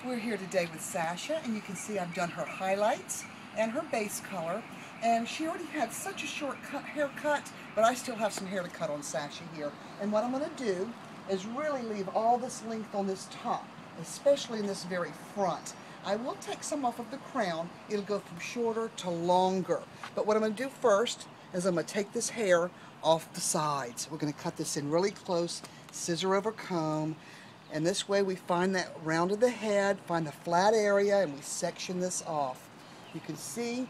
We're here today with Sasha, and you can see I've done her highlights and her base color. And she already had such a short haircut, but I still have some hair to cut on Sasha here. And what I'm going to do is really leave all this length on this top, especially in this very front. I will take some off of the crown. It'll go from shorter to longer. But what I'm going to do first is I'm going to take this hair off the sides. We're going to cut this in really close, scissor over comb. And this way we find that round of the head, find the flat area, and we section this off. You can see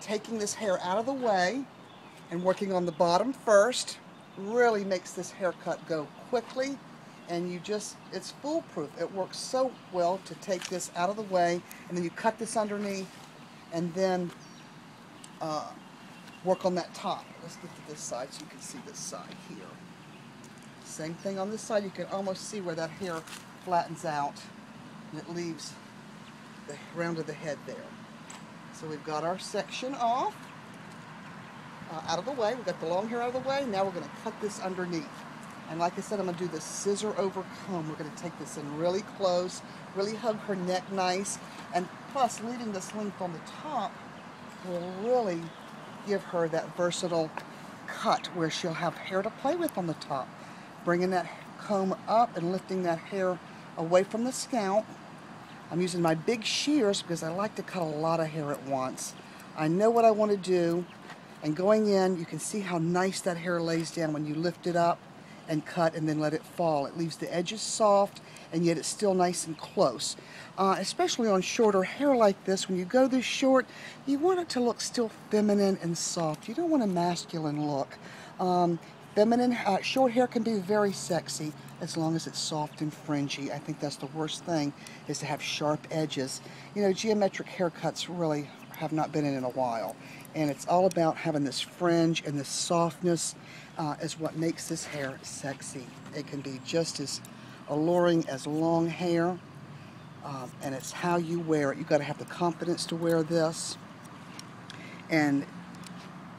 taking this hair out of the way and working on the bottom first really makes this haircut go quickly, and it's foolproof. It works so well to take this out of the way, and then you cut this underneath, and then work on that top. Let's get to this side so you can see this side here. Same thing on this side. You can almost see where that hair flattens out and it leaves the round of the head there. So we've got our section off, out of the way. We've got the long hair out of the way. Now we're going to cut this underneath. And like I said, I'm going to do the scissor over comb. We're going to take this in really close, really hug her neck nice, and plus leaving this length on the top will really give her that versatile cut where she'll have hair to play with on the top. Bringing that comb up and lifting that hair away from the scalp. I'm using my big shears because I like to cut a lot of hair at once. I know what I want to do, and going in, you can see how nice that hair lays down when you lift it up and cut and then let it fall. It leaves the edges soft, and yet it's still nice and close. Especially on shorter hair like this, when you go this short, you want it to look still feminine and soft. You don't want a masculine look. Feminine, short hair can be very sexy as long as it's soft and fringy. I think that's the worst thing, is to have sharp edges. You know, geometric haircuts really have not been in a while. And it's all about having this fringe and this softness is what makes this hair sexy. It can be just as alluring as long hair, and it's how you wear it. You've got to have the confidence to wear this. And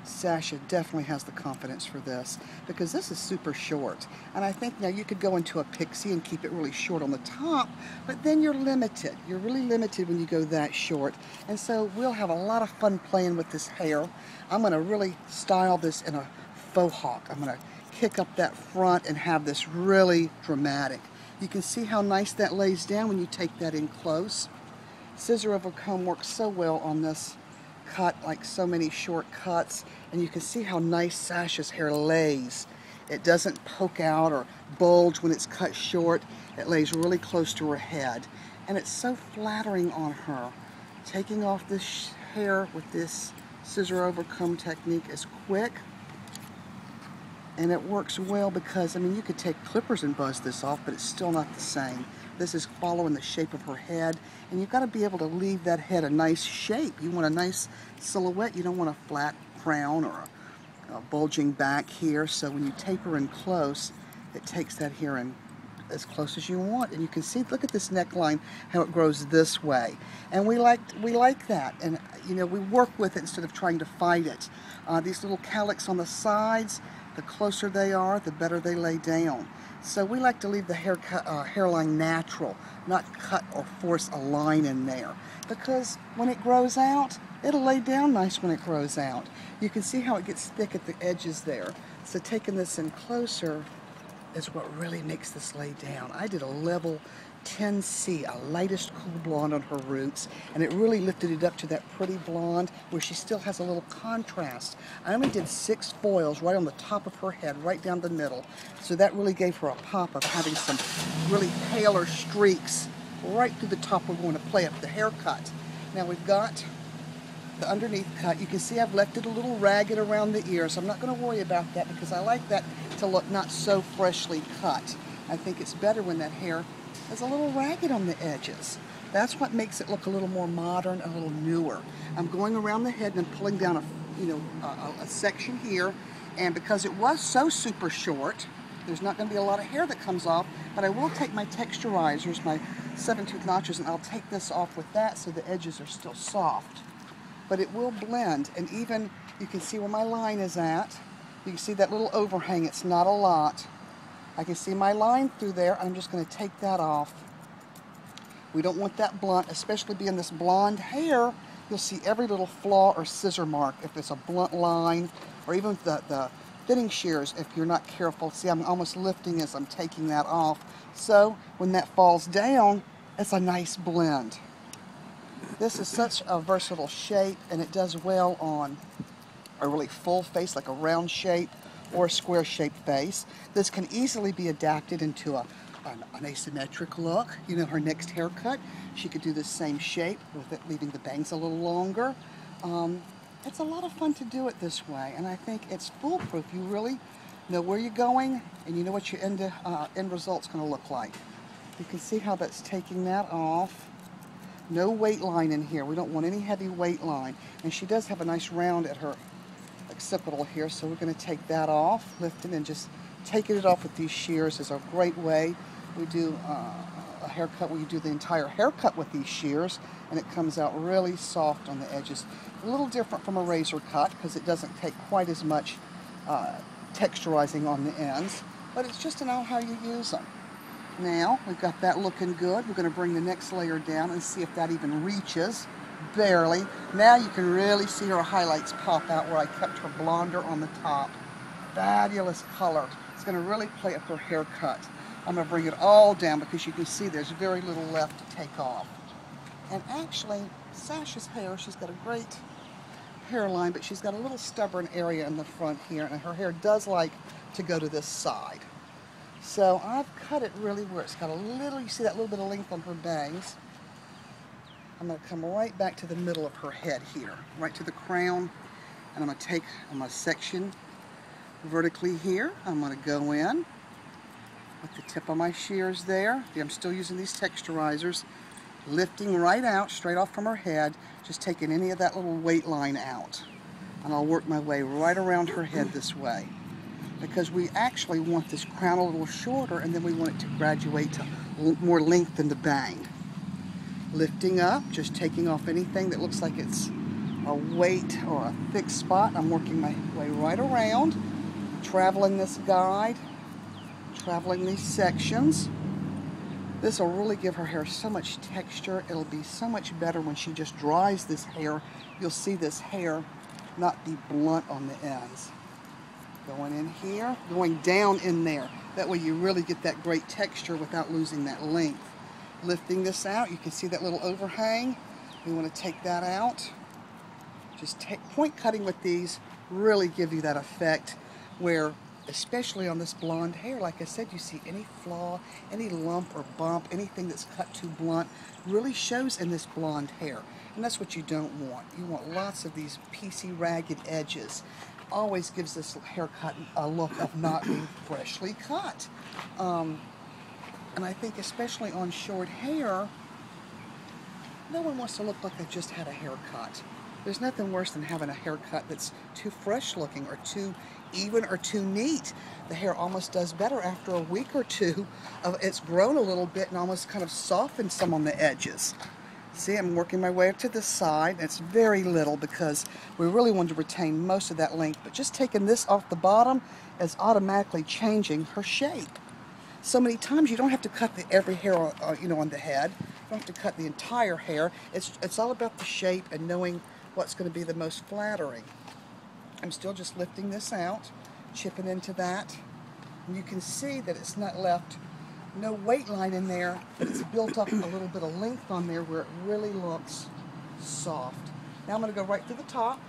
Sasha definitely has the confidence for this because this is super short, and I think now you could go into a pixie and keep it really short on the top, but then you're limited. You're really limited when you go that short, and so we'll have a lot of fun playing with this hair. I'm going to really style this in a faux hawk. I'm going to kick up that front and have this really dramatic. You can see how nice that lays down when you take that in close. Scissor over comb works so well on this cut, like so many short cuts, and you can see how nice Sasha's hair lays. It doesn't poke out or bulge when it's cut short. It lays really close to her head, and it's so flattering on her. Taking off this hair with this scissor over comb technique is quick, and it works well because, I mean, you could take clippers and buzz this off, but it's still not the same. This is following the shape of her head, and you've got to be able to leave that head a nice shape. You want a nice silhouette. You don't want a flat crown or a bulging back here. So when you taper in close, it takes that hair in as close as you want. And you can see, look at this neckline, how it grows this way. And we like that. And, you know, we work with it instead of trying to fight it. These little cowlicks on the sides, the closer they are, the better they lay down. So we like to leave the hairline natural, not cut or force a line in there. Because when it grows out, it'll lay down nice when it grows out. You can see how it gets thick at the edges there. So taking this in closer is what really makes this lay down. I did a level 10C, a lightest cool blonde on her roots, and it really lifted it up to that pretty blonde where she still has a little contrast. I only did 6 foils right on the top of her head, right down the middle, so that really gave her a pop of having some really paler streaks right through the top. We're going to play up the haircut. Now we've got the underneath cut. You can see I've left it a little ragged around the ear, so I'm not going to worry about that because I like that to look not so freshly cut. I think it's better when that hair is a little ragged on the edges. That's what makes it look a little more modern, a little newer. I'm going around the head and pulling down a section here, and because it was so super short, there's not going to be a lot of hair that comes off, but I will take my texturizers, my 7-tooth notches, and I'll take this off with that so the edges are still soft. But it will blend, and even you can see where my line is at. You can see that little overhang. It's not a lot. I can see my line through there. I'm just going to take that off We don't want that blunt, especially being this blonde hair. You'll see every little flaw or scissor mark if it's a blunt line, or even the thinning shears if you're not careful. See, I'm almost lifting as I'm taking that off. So when that falls down, it's a nice blend. This is such a versatile shape, and it does well on a really full face, like a round shape or a square shaped face. This can easily be adapted into an asymmetric look. You know, her next haircut, she could do the same shape with it, leaving the bangs a little longer. It's a lot of fun to do it this way, and I think it's foolproof. You really know where you're going, and you know what your end result's going to look like. You can see how that's taking that off. No weight line in here. We don't want any heavy weight line. And she does have a nice round at her occipital here, so we're going to take that off, lift it, and just taking it off with these shears is a great way. We do a haircut where you do the entire haircut with these shears, and it comes out really soft on the edges. A little different from a razor cut because it doesn't take quite as much texturizing on the ends, but it's just about how you use them. Now we've got that looking good. We're going to bring the next layer down and see if that even reaches. Barely. Now you can really see her highlights pop out where I kept her blonder on the top. Fabulous color. It's going to really play up her haircut. I'm going to bring it all down because you can see there's very little left to take off. And actually, Sasha's hair, she's got a great hairline, but she's got a little stubborn area in the front here, and her hair does like to go to this side. So I've cut it really where it's got a little, you see that little bit of length on her bangs. I'm going to come right back to the middle of her head here, right to the crown, and I'm going to section vertically here. I'm going to go in with the tip of my shears there. I'm still using these texturizers, lifting right out, straight off from her head, just taking any of that little weight line out. And I'll work my way right around her head this way, because we actually want this crown a little shorter, and then we want it to graduate to more length in the bang. Lifting up, just taking off anything that looks like it's a weight or a thick spot. I'm working my way right around, traveling this guide, traveling these sections. This will really give her hair so much texture. It'll be so much better when she just dries this hair. You'll see this hair not be blunt on the ends. Going in here, going down in there. That way you really get that great texture without losing that length. Lifting this out, you can see that little overhang. We want to take that out. Just point cutting with these really give you that effect where, especially on this blonde hair, like I said, you see any flaw, any lump or bump, anything that's cut too blunt really shows in this blonde hair. And that's what you don't want. You want lots of these piecey, ragged edges. Always gives this haircut a look of not being freshly cut. And I think especially on short hair, no one wants to look like they just had a haircut. There's nothing worse than having a haircut that's too fresh looking or too even or too neat. The hair almost does better after a week or two of it's grown a little bit and almost kind of softened some on the edges. See, I'm working my way up to this side. It's very little because we really want to retain most of that length, but just taking this off the bottom is automatically changing her shape. So many times you don't have to cut every hair on the head. You don't have to cut the entire hair. It's all about the shape and knowing what's going to be the most flattering. I'm still just lifting this out, chipping into that. And you can see that it's not left no weight line in there, but it's built up a little bit of length on there where it really looks soft. Now I'm going to go right to the top.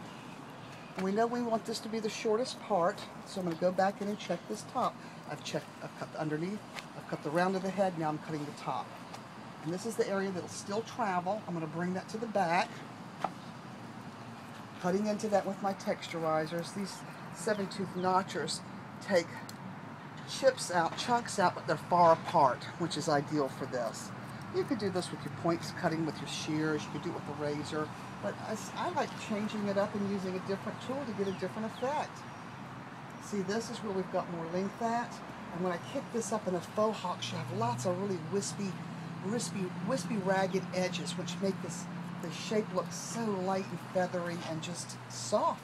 And we know we want this to be the shortest part, so I'm going to go back in and check this top. I've cut the underneath, I've cut the round of the head, now I'm cutting the top. And this is the area that'll still travel. I'm going to bring that to the back. Cutting into that with my texturizers. These 7-tooth notchers take chips out, chunks out, but they're far apart, which is ideal for this. You could do this with your points cutting with your shears, you could do it with a razor, but I like changing it up and using a different tool to get a different effect. See, this is where we've got more length at, and when I kick this up in a faux hawk, you have lots of really wispy, ragged edges, which make the shape look so light and feathery and just soft.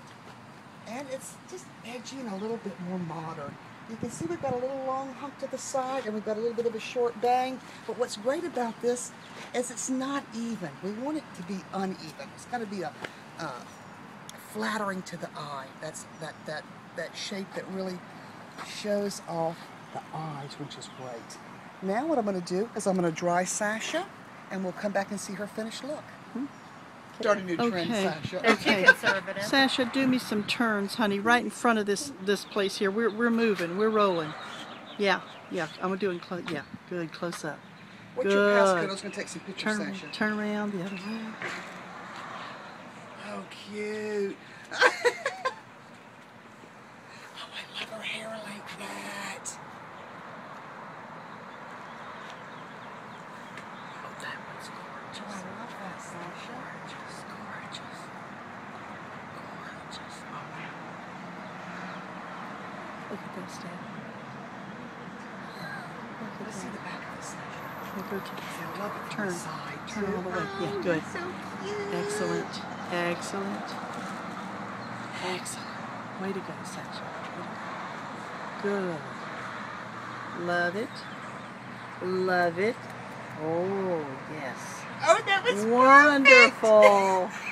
And it's just edgy and a little bit more modern. You can see we've got a little long hump to the side and we've got a little bit of a short bang. But what's great about this is it's not even. We want it to be uneven. It's got to be a flattering to the eye. That's that shape that really shows off the eyes, which is great. Now what I'm going to do is I'm going to dry Sasha, and we'll come back and see her finished look. Start a new trend, Sasha. Okay. Sasha, do me some turns, honey, right in front of this place here. We're moving. We're rolling. Yeah. I'm doing close. Yeah. Good. Close up. What's your passcode? I was going to take some pictures, Sasha. Turn around the other way. Oh, cute. Oh, I love her hair like that. Oh, that was gorgeous. Oh, I love that, Sasha. Gorgeous. Look at this, Dad. Let's see the back of the Sasha. Go to the I love it from the side. Turn all the way. Yeah, good. So cute. Excellent. Way to go, Sasha. Good. Love it. Oh, yes. Oh, that was wonderful. Perfect.